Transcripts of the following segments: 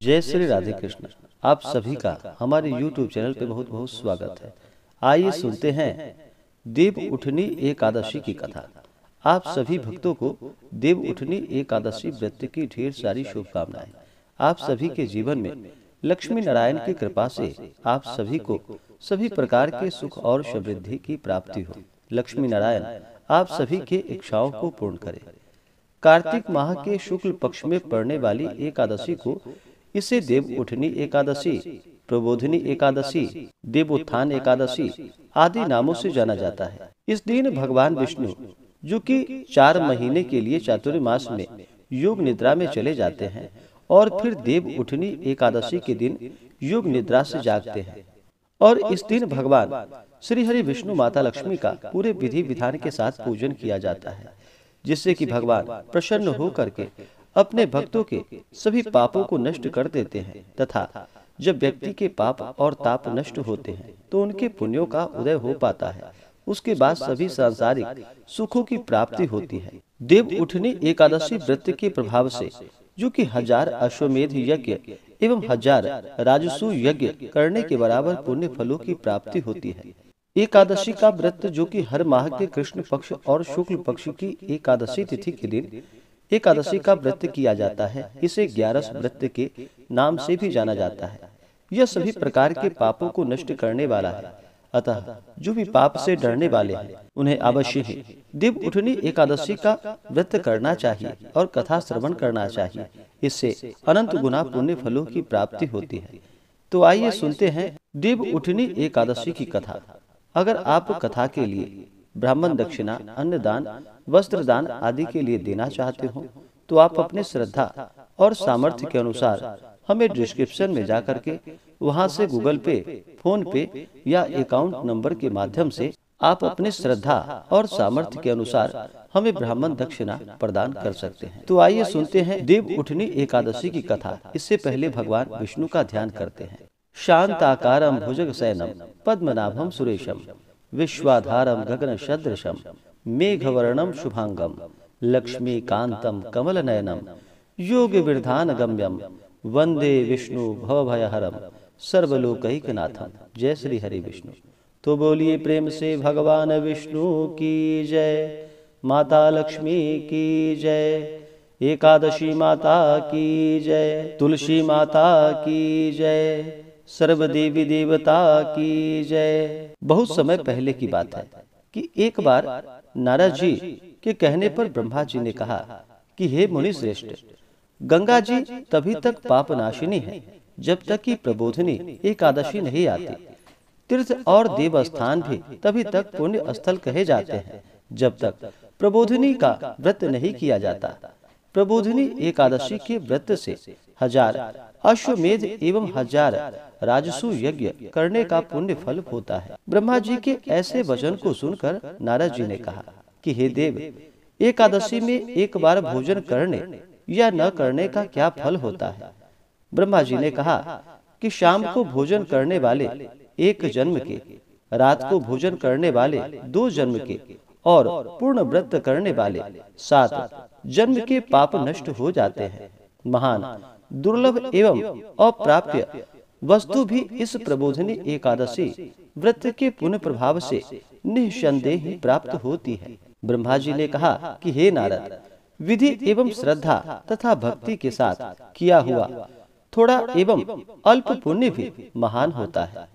जय श्री राधे कृष्ण। आप सभी का हमारे YouTube चैनल पे बहुत बहुत स्वागत है। आइए सुनते हैं देव उठनी एकादशी की कथा। आप सभी भक्तों को देव उठनी एकादशी व्रत की ढेर सारी शुभकामनाएं। आप सभी के जीवन में लक्ष्मी नारायण की कृपा से आप सभी को सभी प्रकार के सुख और समृद्धि की प्राप्ति हो। लक्ष्मी नारायण आप सभी के इच्छाओं को पूर्ण करें। कार्तिक माह के शुक्ल पक्ष में पड़ने वाली एकादशी को इसे देव उठनी एकादशी, प्रबोधिनी एकादशी, देवोत्थान एकादशी आदि नामों से जाना जाता है। इस दिन भगवान विष्णु जो कि 4 महीने के लिए चातुर्मास में योग निद्रा में चले जाते हैं और फिर देव उठनी एकादशी के दिन योग निद्रा से जागते हैं और इस दिन भगवान श्री हरि विष्णु माता लक्ष्मी का पूरे विधि विधान के साथ पूजन किया जाता है, जिससे कि भगवान प्रसन्न होकर के अपने भक्तों के सभी पापों को नष्ट कर देते हैं तथा जब व्यक्ति के पाप और ताप नष्ट होते हैं तो उनके पुण्यों का उदय हो पाता है। उसके बाद सभी सांसारिक सुखों की प्राप्ति होती है। देव उठनी एकादशी व्रत के प्रभाव से जो कि 1000 अश्वमेध यज्ञ एवं 1000 राजसूय यज्ञ करने के बराबर पुण्य फलों की प्राप्ति होती है। एकादशी का व्रत जो कि हर माह के कृष्ण पक्ष और शुक्ल पक्ष की एकादशी तिथि के दिन एकादशी का व्रत किया जाता है, इसे 11 व्रत के नाम से भी जाना जाता है। यह सभी प्रकार के पापों को नष्ट करने वाला है, अतः जो भी पाप से डरने वाले हैं उन्हें अवश्य ही देव उठनी एकादशी का व्रत करना चाहिए और कथा श्रवण करना चाहिए। इससे अनंत गुना पुण्य फलों की प्राप्ति होती है। तो आइए सुनते हैं देव उठनी एकादशी की कथा। अगर आप कथा के लिए ब्राह्मण दक्षिणा, अन्नदान, वस्त्र दान आदि के लिए देना चाहते हो तो आप अपने श्रद्धा और सामर्थ्य के अनुसार हमें डिस्क्रिप्शन में जाकर के वहां से गूगल पे, फोन पे या अकाउंट नंबर के माध्यम से आप अपने श्रद्धा और सामर्थ्य के अनुसार हमें ब्राह्मण दक्षिणा प्रदान कर सकते हैं। तो आइए सुनते हैं देव उठनी एकादशी की कथा। इससे पहले भगवान विष्णु का ध्यान करते हैं। शांताकारं भुजगशयनं पद्मनाभं सुरेशम विश्वाधारं गगन सदृशम मेघवर्णम शुभांगम लक्ष्मीकांतम कमलनयनम योग विरधान गम्यम वंदे विष्णु भवभयहरम सर्वलोकैकनाथम। जय श्री हरि विष्णु। तो बोलिए प्रेम से भगवान विष्णु की जय, माता लक्ष्मी की जय, एकादशी माता की जय, तुलसी माता की जय, सर्व देवी देवता की जय। बहुत समय पहले की बात है कि एक बार नारद जी के कहने पर ब्रह्मा जी ने कहा कि हे मुनि श्रेष्ठ, गंगा जी तभी तक पाप नाशिनी है जब तक कि प्रबोधिनी एकादशी नहीं आती। तीर्थ और देव स्थान भी तभी तक पुण्य स्थल कहे जाते हैं जब तक प्रबोधिनी का व्रत नहीं किया जाता। प्रबोधिनी एकादशी के व्रत से 1000 अश्वमेध एवं 1000 राजसूय यज्ञ करने का पुण्य फल होता है। ब्रह्मा जी के ऐसे वचन को सुनकर नारद जी ने कहा कि हे देव, एकादशी में एक बार भोजन करने या न करने का क्या फल होता है? ब्रह्मा जी ने कहा कि शाम को भोजन करने वाले 1 जन्म के, रात को भोजन करने वाले 2 जन्म के और पूर्ण व्रत करने वाले 7 जन्म के पाप नष्ट हो जाते हैं। महान दुर्लभ एवं अप्राप्य वस्तु भी इस प्रबोधिनी एकादशी व्रत के पुण्य प्रभाव से निःसंदेह ही प्राप्त होती है। ब्रह्मा जी ने कहा कि हे नारद, विधि एवं श्रद्धा तथा भक्ति के साथ किया हुआ थोड़ा एवं अल्प पुण्य भी महान होता है।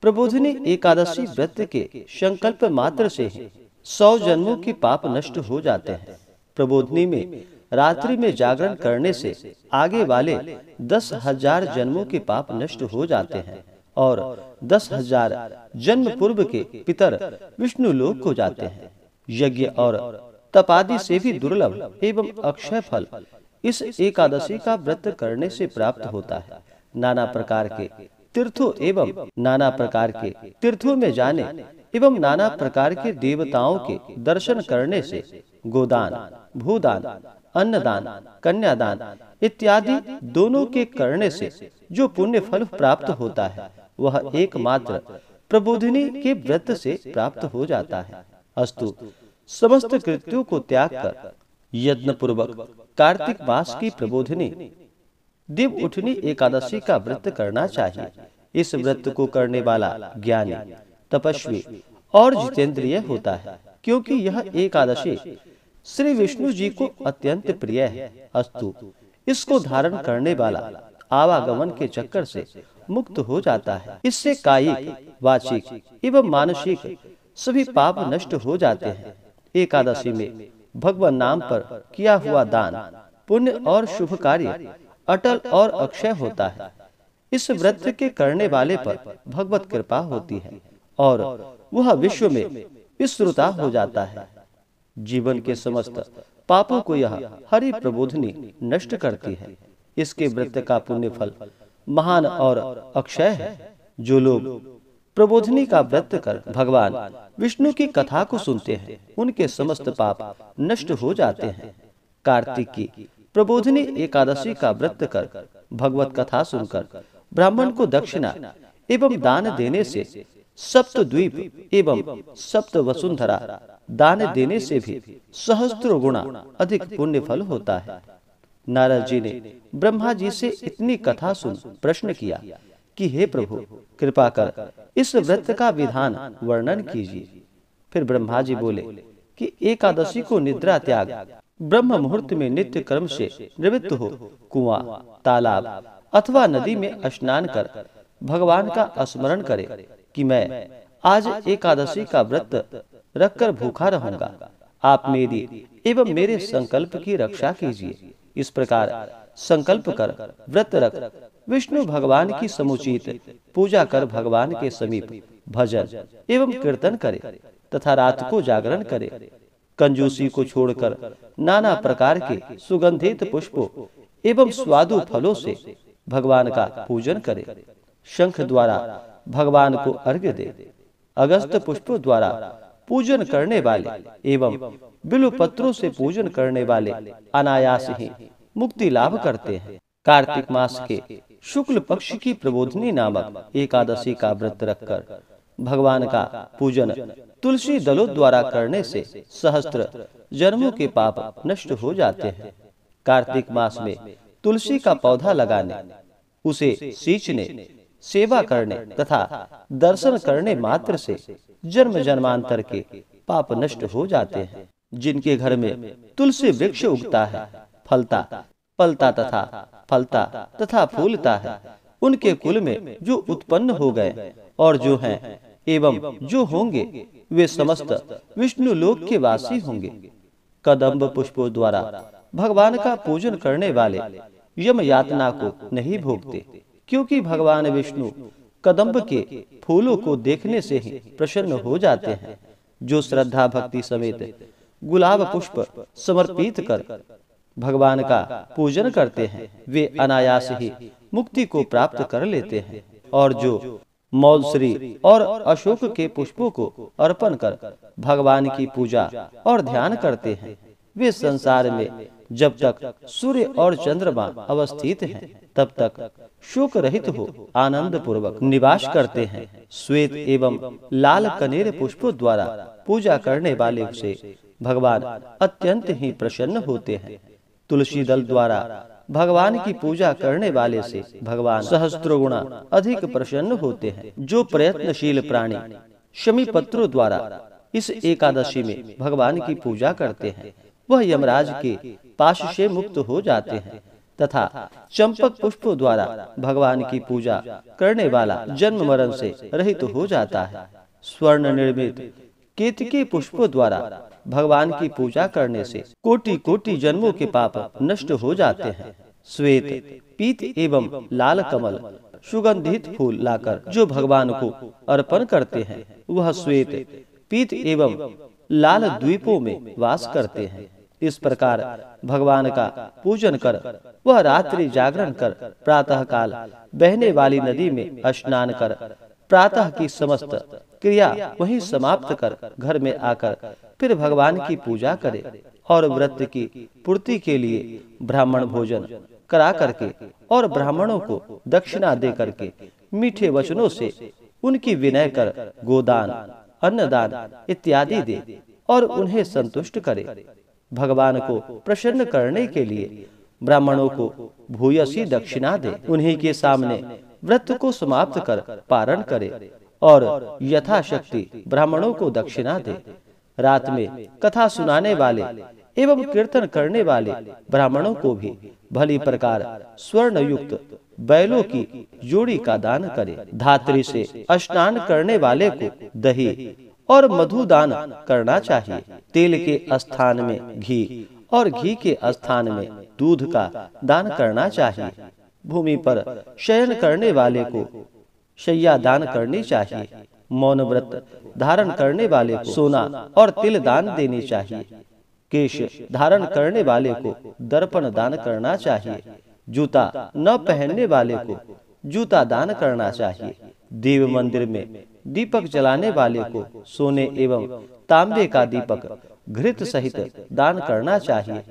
प्रबोधिनी एकादशी व्रत के संकल्प मात्र से ही 100 जन्मों के पाप नष्ट हो जाते हैं। प्रबोधिनी में रात्रि में जागरण करने से आगे वाले 10,000 जन्मों के पाप नष्ट हो जाते हैं और 10,000 जन्म पूर्व के पितर विष्णु लोक को जाते हैं। यज्ञ और तपादि से भी दुर्लभ एवं अक्षय फल इस एकादशी का व्रत करने से प्राप्त होता है। नाना प्रकार के तीर्थों में जाने एवं नाना प्रकार के देवताओं के दर्शन करने से गोदान, भूदान, अन्नदान, कन्यादान इत्यादि दोनों के करने से जो पुण्य फल प्राप्त होता है वह एकमात्र प्रबोधिनी के व्रत से प्राप्त हो जाता है। अस्तु, समस्त कृत्यों को त्याग कर यत्न पूर्वक कार्तिक मास की प्रबोधिनी देव उठनी एकादशी का व्रत करना चाहिए। इस व्रत को करने वाला ज्ञानी, तपस्वी और जितेंद्रिय होता है, क्योंकि यह एकादशी श्री विष्णु जी को अत्यंत प्रिय है। अस्तु, इसको धारण करने वाला आवागमन के चक्कर से मुक्त हो जाता है। इससे कायिक, वाचिक एवं मानसिक सभी पाप नष्ट हो जाते हैं। एकादशी में भगवान नाम पर किया हुआ दान, पुण्य और शुभ कार्य अटल और अक्षय होता है। इस व्रत के करने वाले पर भगवत कृपा होती है और वह विश्व में विश्रुता हो जाता है। जीवन के समस्त पापों को यह हरि प्रबोधनी नष्ट करती है। इसके व्रत का पुण्य फल महान और अक्षय है। जो लोग प्रबोधनी का व्रत कर भगवान विष्णु की कथा को सुनते हैं, उनके समस्त पाप नष्ट हो जाते हैं। कार्तिक की प्रबोधनी एकादशी का व्रत कर भगवत कथा सुनकर ब्राह्मण को दक्षिणा एवं दान देने से सप्तद्वीप एवं सप्त वसुंधरा दान देने से भी सहस्त्रों गुणा अधिक पुण्य फल होता है। नारद जी ने ब्रह्मा जी से इतनी कथा सुन प्रश्न किया कि हे प्रभु, कृपा कर इस व्रत का विधान वर्णन कीजिए। फिर ब्रह्मा जी बोले कि एकादशी को निद्रा त्याग, ब्रह्म मुहूर्त में नित्य कर्म से निवृत्त हो कुआं, तालाब अथवा नदी में स्नान कर भगवान का स्मरण करे कि मैं आज एकादशी का व्रत रखकर भूखा रहूंगा। आप मेरी एवं मेरे संकल्प की रक्षा कीजिए। इस प्रकार संकल्प कर व्रत रख विष्णु भगवान की समुचित पूजा कर भगवान के समीप भजन एवं कीर्तन करे तथा रात को जागरण करे। कंजूसी को छोड़कर नाना प्रकार के सुगंधित पुष्पों एवं स्वादु फलों से भगवान का पूजन करे। शंख द्वारा भगवान को अर्घ्य दे। अगस्त पुष्पों द्वारा पूजन करने वाले एवं बिल्व पत्रों से पूजन करने वाले अनायास ही मुक्ति लाभ करते हैं। कार्तिक मास के शुक्ल पक्ष की प्रबोधनी नामक एकादशी का व्रत रखकर भगवान का पूजन तुलसी दलों द्वारा करने से सहस्त्र जन्मों के पाप नष्ट हो जाते हैं। कार्तिक मास में तुलसी का पौधा लगाने, उसे सींचने, सेवा करने तथा दर्शन करने मात्र से जन्म जन्मांतर के पाप नष्ट हो जाते हैं। जिनके घर में तुलसी वृक्ष उगता है, फलता, पलता तथा फूलता है, उनके कुल में जो उत्पन्न हो गए और जो हैं एवं जो होंगे, वे समस्त विष्णु लोक के वासी होंगे। कदम्ब पुष्पों द्वारा भगवान का पूजन करने वाले यम यातना को नहीं भोगते, क्योंकि भगवान विष्णु कदम्ब के फूलों को देखने से ही प्रसन्न हो जाते हैं। जो श्रद्धा भक्ति समेत गुलाब पुष्प समर्पित कर भगवान का पूजन करते हैं, वे अनायास ही मुक्ति को प्राप्त कर लेते हैं। और जो मौलश्री और अशोक के पुष्पों को अर्पण कर भगवान की पूजा और ध्यान करते हैं, वे संसार में जब तक सूर्य और चंद्रमा अवस्थित हैं, तब तक शोक रहित हो आनंद पूर्वक निवास करते हैं। श्वेत एवं लाल कनेर पुष्पों द्वारा पूजा करने वाले से भगवान अत्यंत ही प्रसन्न होते हैं। तुलसी दल द्वारा भगवान की पूजा करने वाले से भगवान सहस्त्रों गुणा अधिक प्रसन्न होते हैं। जो प्रयत्नशील प्राणी शमी पत्रों द्वारा इस एकादशी में भगवान की पूजा करते हैं, वह यमराज के पाश से मुक्त हो जाते हैं तथा चंपक पुष्पों द्वारा भगवान की पूजा करने वाला जन्म मरण से रहित हो जाता है। स्वर्ण निर्मित केतकी पुष्पों द्वारा भगवान की पूजा करने से कोटि कोटि जन्मों के पाप नष्ट हो जाते हैं। श्वेत, पीत एवं लाल कमल सुगंधित फूल लाकर जो भगवान को अर्पण करते हैं, वह श्वेत, पीत एवं लाल द्वीपों में वास करते हैं। इस प्रकार भगवान का पूजन कर वह रात्रि जागरण कर प्रातः काल बहने वाली नदी में स्नान कर प्रातः की समस्त क्रिया वहीं समाप्त कर घर में आकर फिर भगवान की पूजा करे और व्रत की पूर्ति के लिए ब्राह्मण भोजन करा करके और ब्राह्मणों को दक्षिणा दे करके मीठे वचनों से उनकी विनय कर गोदान, अन्नदान इत्यादि दे और उन्हें संतुष्ट करे। भगवान को प्रसन्न करने के लिए ब्राह्मणों को भूयसी दक्षिणा दे। उन्हीं के सामने व्रत को समाप्त कर पारण करे और यथाशक्ति ब्राह्मणों को दक्षिणा दे। रात में कथा सुनाने वाले एवं कीर्तन करने वाले ब्राह्मणों को भी भली प्रकार स्वर्ण युक्त बैलों की जोड़ी का दान करे। धात्री से स्नान करने वाले को दही और मधु दान करना चाहिए। तेल के स्थान में घी और घी के स्थान में दूध का दान करना चाहिए। भूमि पर शयन करने वाले को शैया दान करनी चाहिए। मौन व्रत धारण करने वाले को सोना और तिल दान देनी चाहिए। केश धारण करने वाले को दर्पण दान करना चाहिए। जूता न पहनने वाले को जूता दान करना चाहिए। देव मंदिर में दीपक जलाने वाले को सोने एवं तांबे का दीपक घृत सहित दान करना चाहिए।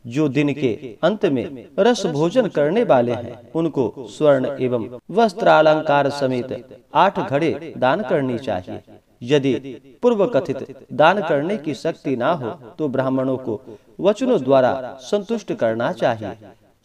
जो दिन के अंत में रस भोजन करने वाले हैं उनको स्वर्ण एवं वस्त्रालंकार समेत 8 घड़े दान करनी चाहिए। यदि पूर्व कथित दान करने की शक्ति ना हो तो ब्राह्मणों को वचनों द्वारा संतुष्ट करना चाहिए।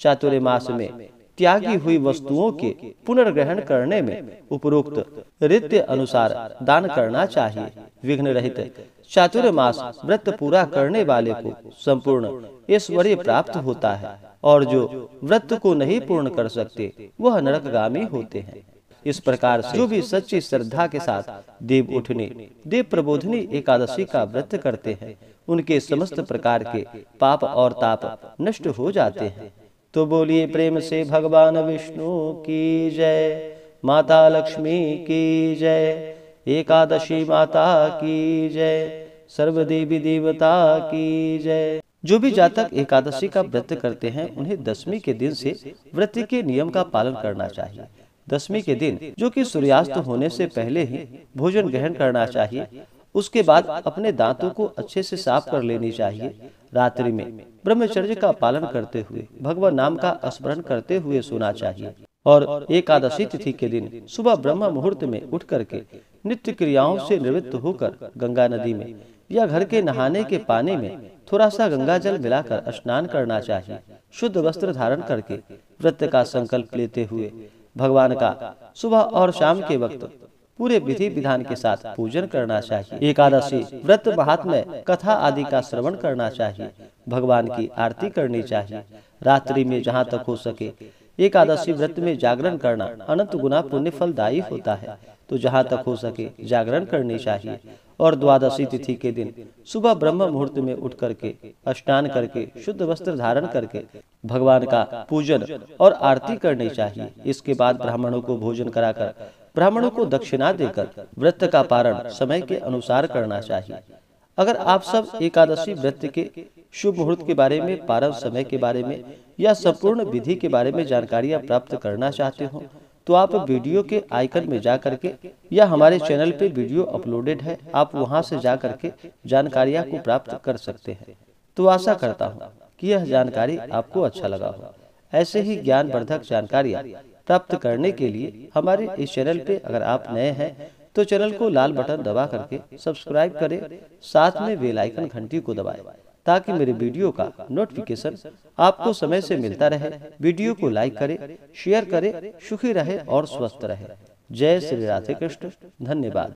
चातुर्मास में त्यागी हुई वस्तुओं के पुनर्ग्रहण करने में उपरोक्त रीत्य अनुसार दान करना चाहिए। विघ्न रहित चातुर्मास व्रत पूरा करने वाले को संपूर्ण ऐश्वर्य प्राप्त होता है और जो व्रत को नहीं पूर्ण कर सकते वह नरकगामी होते हैं। इस प्रकार से जो भी सच्ची श्रद्धा के साथ देव उठनी देव प्रबोधनी एकादशी का व्रत करते हैं उनके समस्त प्रकार के पाप और ताप नष्ट हो जाते हैं। तो बोलिए प्रेम से भगवान विष्णु की जय, माता लक्ष्मी की जय, एकादशी माता की जय, सर्व देवी देवता की जय। जो भी जातक एकादशी का व्रत करते हैं उन्हें दशमी के दिन से व्रत के नियम का पालन करना चाहिए। दशमी के दिन जो कि सूर्यास्त होने से पहले ही भोजन ग्रहण करना चाहिए। उसके बाद अपने दांतों को अच्छे से साफ कर लेनी चाहिए। रात्रि में ब्रह्मचर्य का पालन करते हुए भगवान नाम का स्मरण करते हुए सोना चाहिए। और एकादशी तिथि के दिन सुबह ब्रह्म मुहूर्त में उठ करके नित्य क्रियाओं से निवृत्त होकर गंगा नदी में या घर के नहाने के पानी में थोड़ा सा गंगा जल मिलाकर स्नान करना चाहिए। शुद्ध वस्त्र धारण करके व्रत का संकल्प लेते हुए भगवान का सुबह और शाम के वक्त पूरे विधि विधान के साथ पूजन करना चाहिए। एकादशी व्रत महात्म्य कथा आदि का श्रवण करना चाहिए। भगवान की आरती करनी चाहिए। रात्रि में जहाँ तक हो सके एकादशी व्रत में जागरण करना अनंत गुना पुण्य फलदायी होता है, तो जहाँ तक हो सके जागरण करनी चाहिए। और द्वादशी तिथि के दिन सुबह ब्रह्म मुहूर्त में उठ करके स्नान करके शुद्ध वस्त्र धारण करके भगवान का पूजन और आरती करनी चाहिए। इसके बाद ब्राह्मणों को भोजन कराकर ब्राह्मणों को दक्षिणा देकर व्रत का पारण समय के अनुसार करना चाहिए। अगर आप सब एकादशी व्रत के शुभ मुहूर्त के बारे में, पारण समय के बारे में या संपूर्ण विधि के बारे में जानकारियां प्राप्त करना चाहते हो तो आप वीडियो के आइकन में जा करके या हमारे चैनल पे वीडियो अपलोडेड है, आप वहां से जा करके जानकारियां को प्राप्त कर सकते हैं। तो आशा करता हूं कि यह जानकारी आपको अच्छा लगा हो। ऐसे ही ज्ञानवर्धक जानकारियां प्राप्त करने के लिए हमारे इस चैनल पे अगर आप नए हैं तो चैनल को लाल बटन दबा करके सब्सक्राइब करें, साथ में बेल आइकन घंटी को दबाएं ताकि मेरे वीडियो का नोटिफिकेशन आपको समय से मिलता रहे। वीडियो को लाइक करें, शेयर करें, सुखी रहे और स्वस्थ रहे। जय श्री राधे कृष्ण। धन्यवाद।